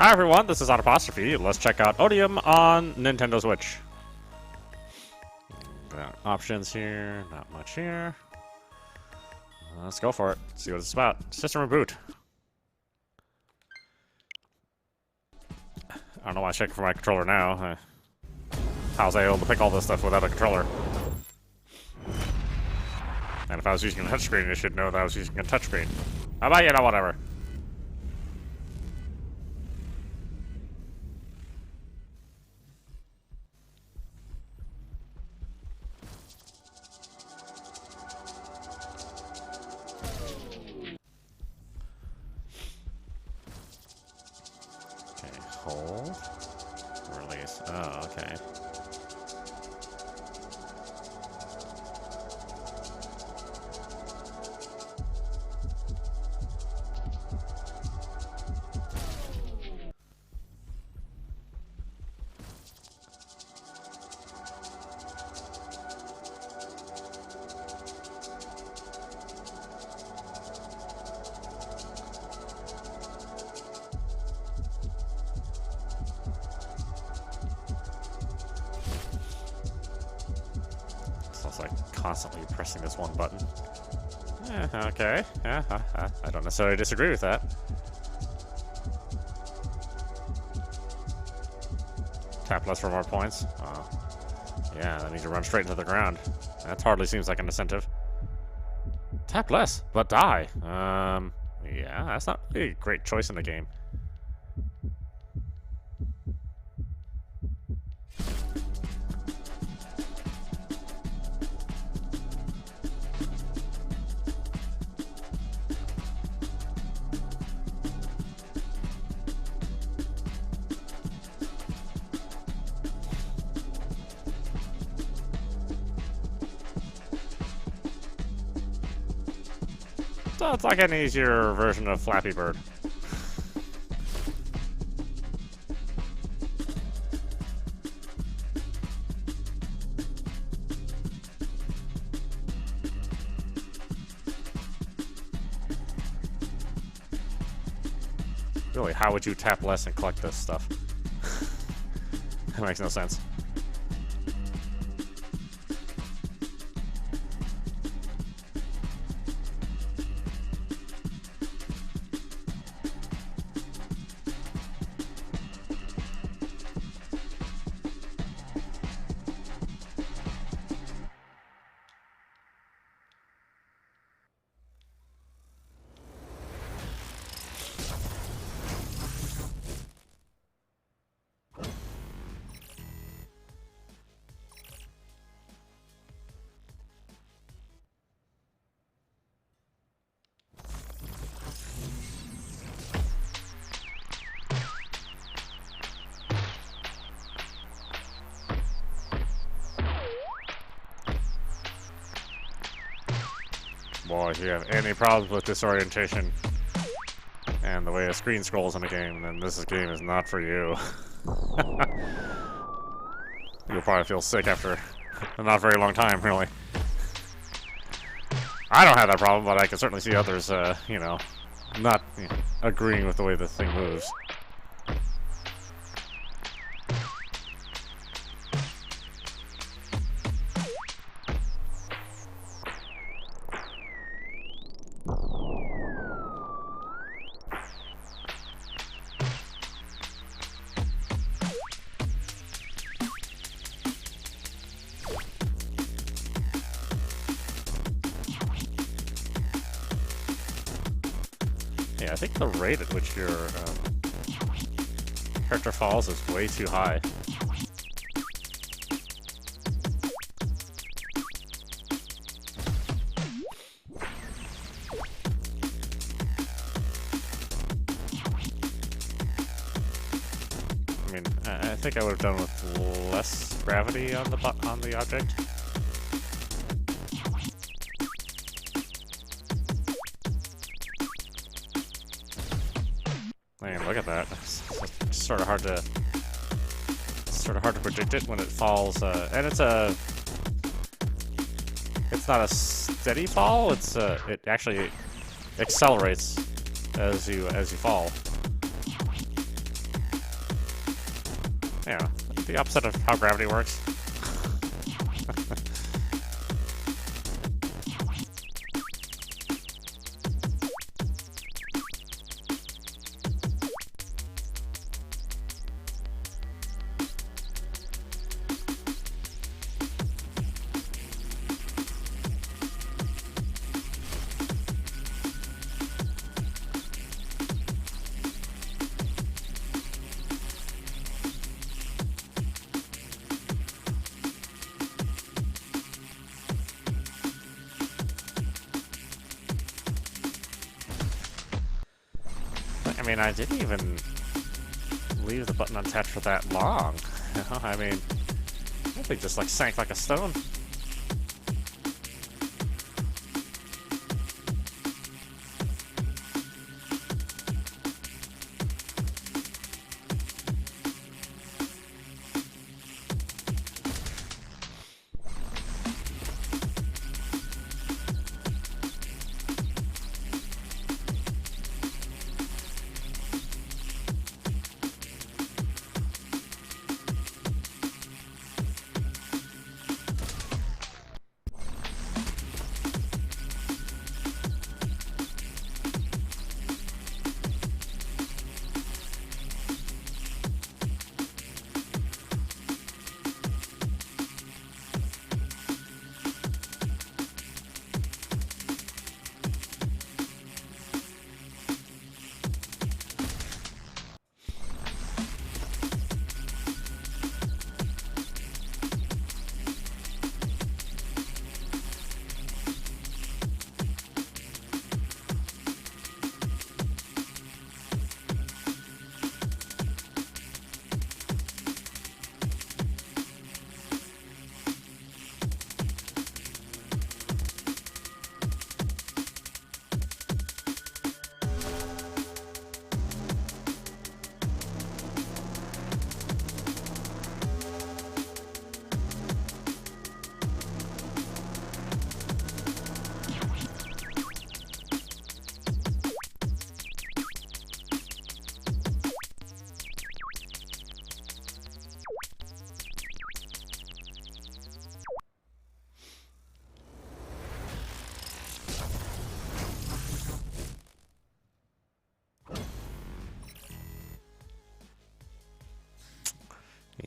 Hi everyone, this is Audap. Let's check out Odium on Nintendo Switch. Got options here, not much here. Let's go for it. See what it's about. System reboot. I don't know why I'm checking for my controller now. How was I able to pick all this stuff without a controller? And if I was using a touchscreen, I should know that I was using a touchscreen. How about, you know, whatever. Okay, hold. Release. Oh, okay. Sounds like constantly pressing this one button. Okay. I don't necessarily disagree with that. Tap less for more points. Oh. Yeah, that means you run straight into the ground. That hardly seems like an incentive. Tap less, but die. Yeah, that's not really a great choice in the game. So it's like an easier version of Flappy Bird. Really, how would you tap less and collect this stuff? That makes no sense. Boy, if you have any problems with disorientation and the way a screen scrolls in a game, then this game is not for you. You'll probably feel sick after a not very long time, really. I don't have that problem, but I can certainly see others, you know, not agreeing with the way the thing moves. Yeah, I think the rate at which your character falls is way too high. I mean, I think I would have done with less gravity on the object. Man, look at that. It's sort of hard to predict it when it falls, and it's not a steady fall. It actually accelerates as you fall. Yeah, the opposite of how gravity works. I mean, I didn't even leave the button untouched for that long. You know, I mean, that thing just like sank like a stone.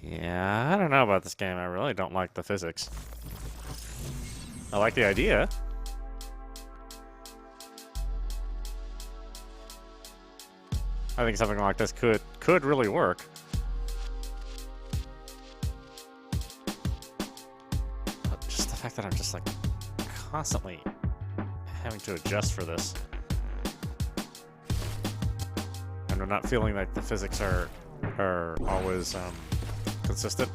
Yeah, I don't know about this game. I really don't like the physics. I like the idea. I think something like this could really work. But just the fact that I'm just like constantly having to adjust for this. And I'm not feeling like the physics are always consistent.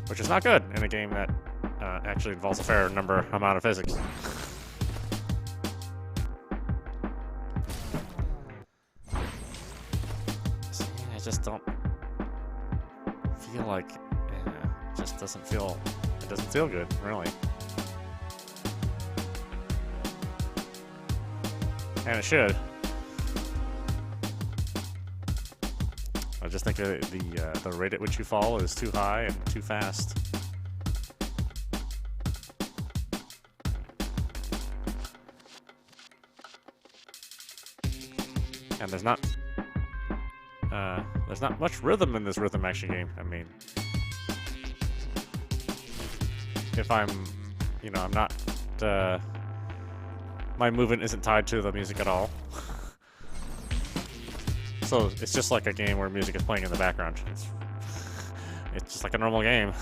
Which is not good in a game that actually involves a fair amount of physics. So, yeah, I just don't feel like it just doesn't feel good, really. And it should. I just think the rate at which you fall is too high and too fast. And there's not much rhythm in this rhythm action game. I mean, if I'm not my movement isn't tied to the music at all. So it's just like a game where music is playing in the background. It's just like a normal game,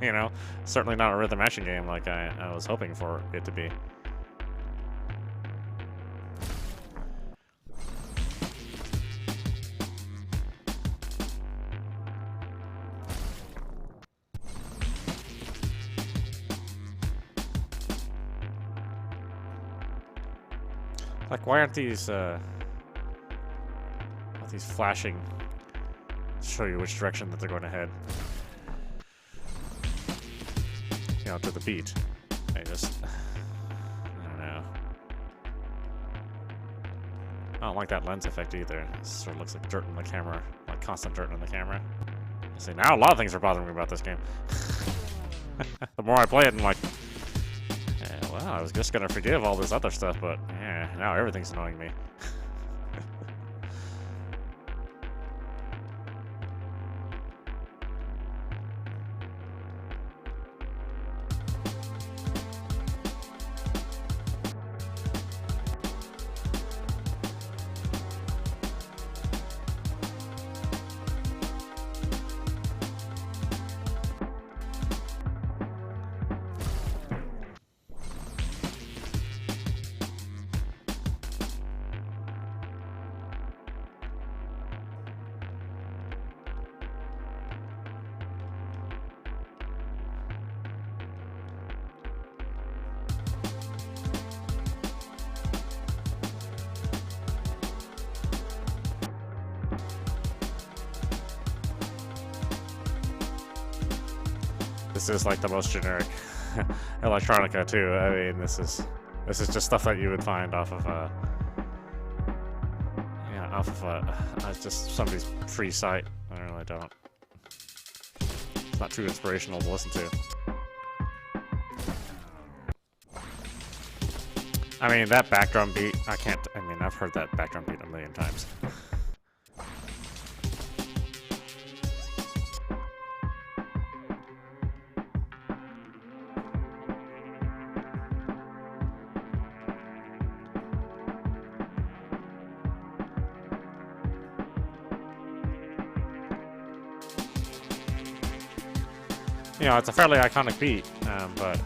you know? Certainly not a rhythm action game like I was hoping for it to be. Like, why aren't these flashing to show you which direction that they're going to head? You know, to the beat. I don't know. I don't like that lens effect either. It sort of looks like dirt in the camera, like constant dirt in the camera. See, now a lot of things are bothering me about this game. The more I play it, I'm like, yeah, well, I was just gonna forgive all this other stuff, but yeah, now everything's annoying me. This is like the most generic electronica too. I mean, this is just stuff that you would find off of just somebody's free site. I really don't. It's not too inspirational to listen to. I mean, that backdrum beat, I mean, I've heard that backdrum beat a million times. You know, it's a fairly iconic beat, but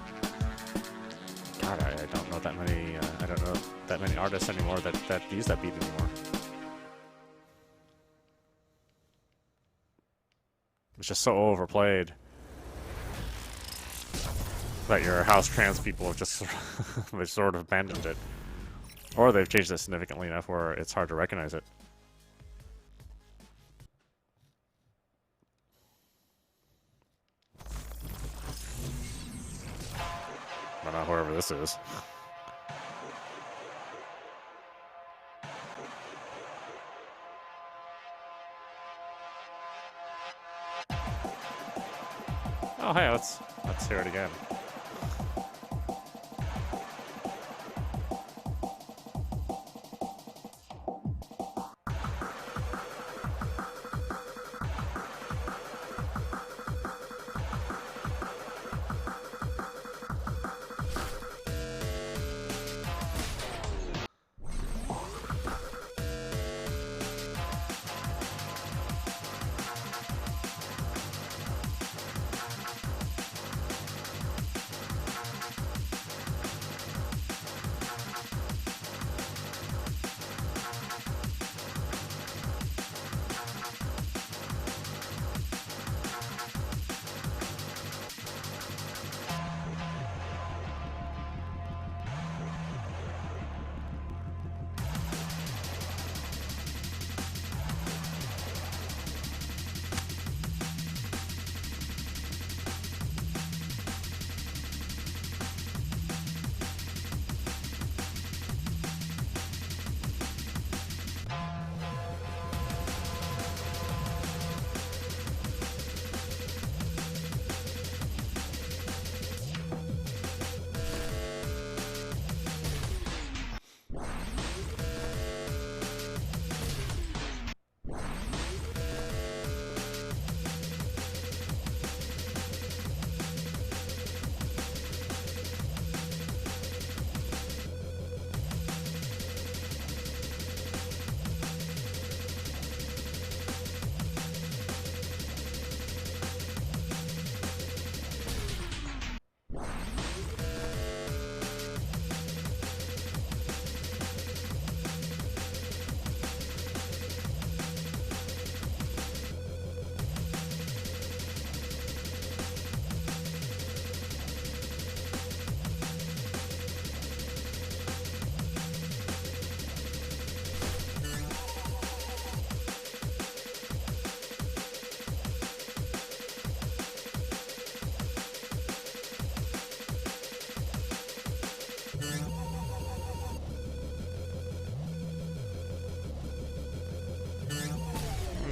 God, I don't know that many. I don't know that many artists anymore that use that beat anymore. It's just so overplayed that your house trans people have just they've sort of abandoned it, or they've changed it significantly enough where it's hard to recognize it. But not whoever this is. Oh hey, let's hear it again.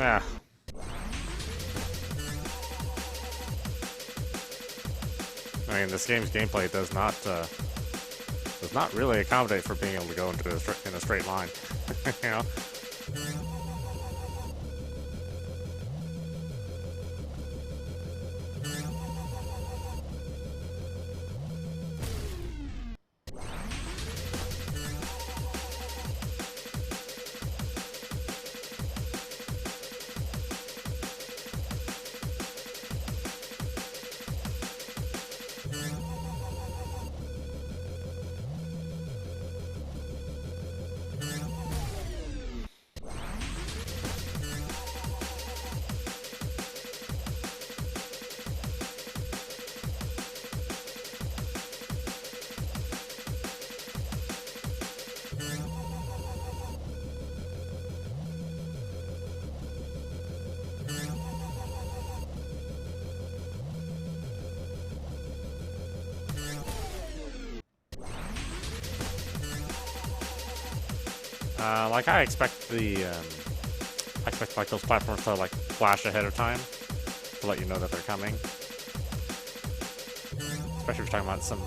Ah. I mean, this game's gameplay does not really accommodate for being able to go into in a straight line. You know. Like I expect like those platforms to like flash ahead of time to let you know that they're coming. Especially if you're talking about some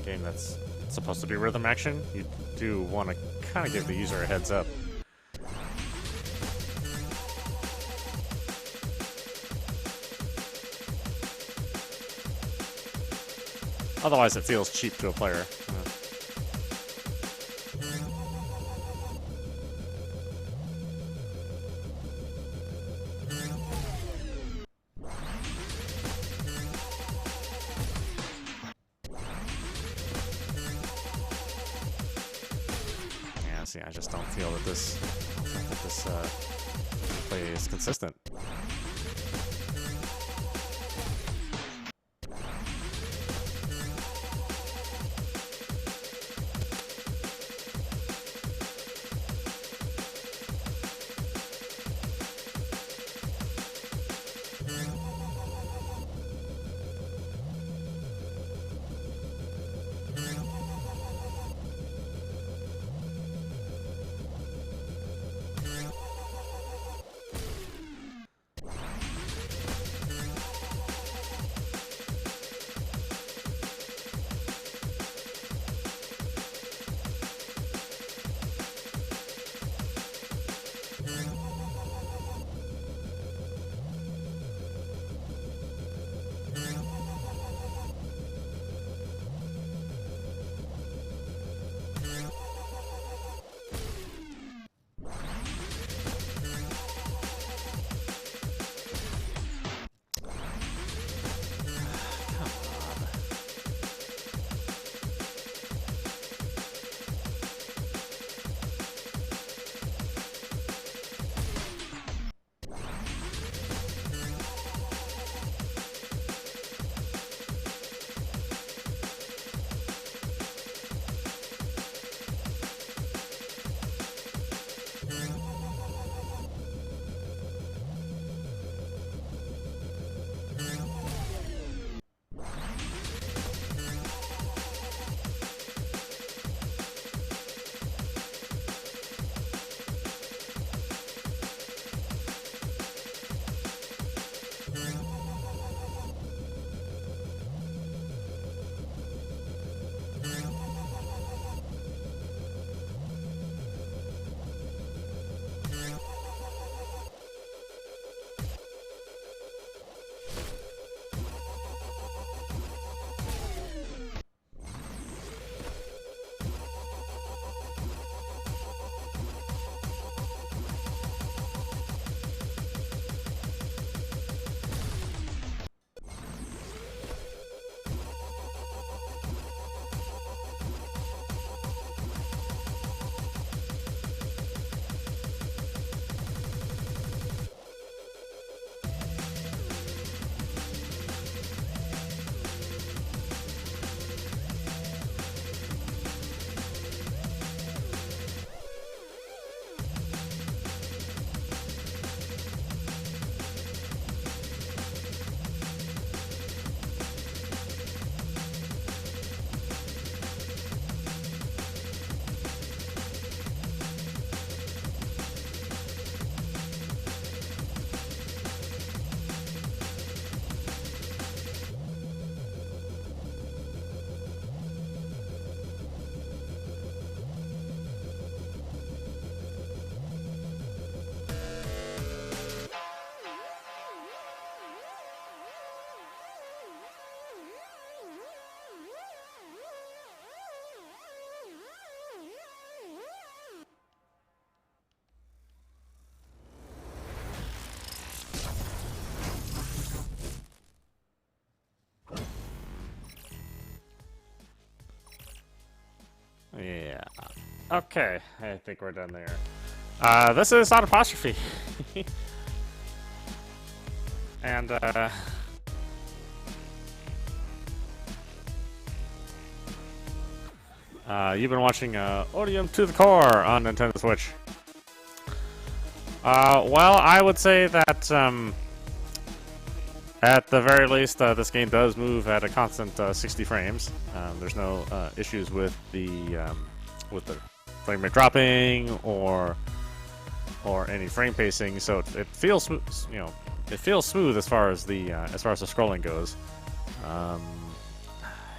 game that's supposed to be rhythm action, you do want to kind of give the user a heads up. Otherwise, it feels cheap to a player. Yeah, see, I just don't feel that this play is consistent. Yeah. Okay, I think we're done there. This is audapostrophe. And, you've been watching, Odium to the Core on Nintendo Switch. Well, I would say that, at the very least, this game does move at a constant 60 frames. There's no issues with the frame rate dropping or any frame pacing. So it feels smooth. It feels smooth as far as the scrolling goes.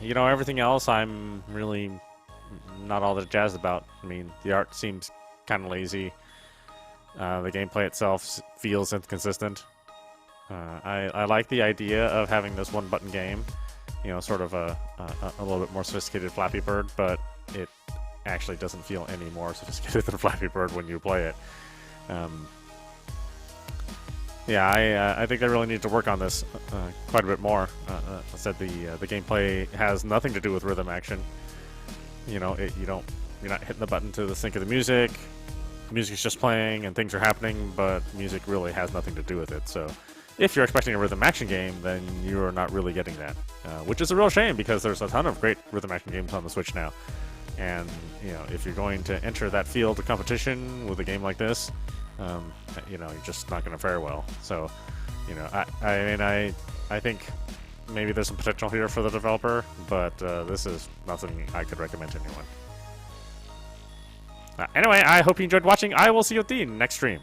Everything else I'm really not all that jazzed about. I mean, the art seems kind of lazy. The gameplay itself feels inconsistent. I like the idea of having this one-button game, sort of a little bit more sophisticated Flappy Bird, but it actually doesn't feel any more sophisticated than Flappy Bird when you play it. I think they really need to work on this quite a bit more. I said the gameplay has nothing to do with rhythm action. You're not hitting the button to the sync of the music. Music's just playing and things are happening, but music really has nothing to do with it. So if you're expecting a rhythm action game, then you're not really getting that, which is a real shame because there's a ton of great rhythm action games on the Switch now. And if you're going to enter that field of competition with a game like this, you're just not going to fare well. So, I think maybe there's some potential here for the developer, but this is not something I could recommend to anyone. Anyway, I hope you enjoyed watching. I will see you at the next stream.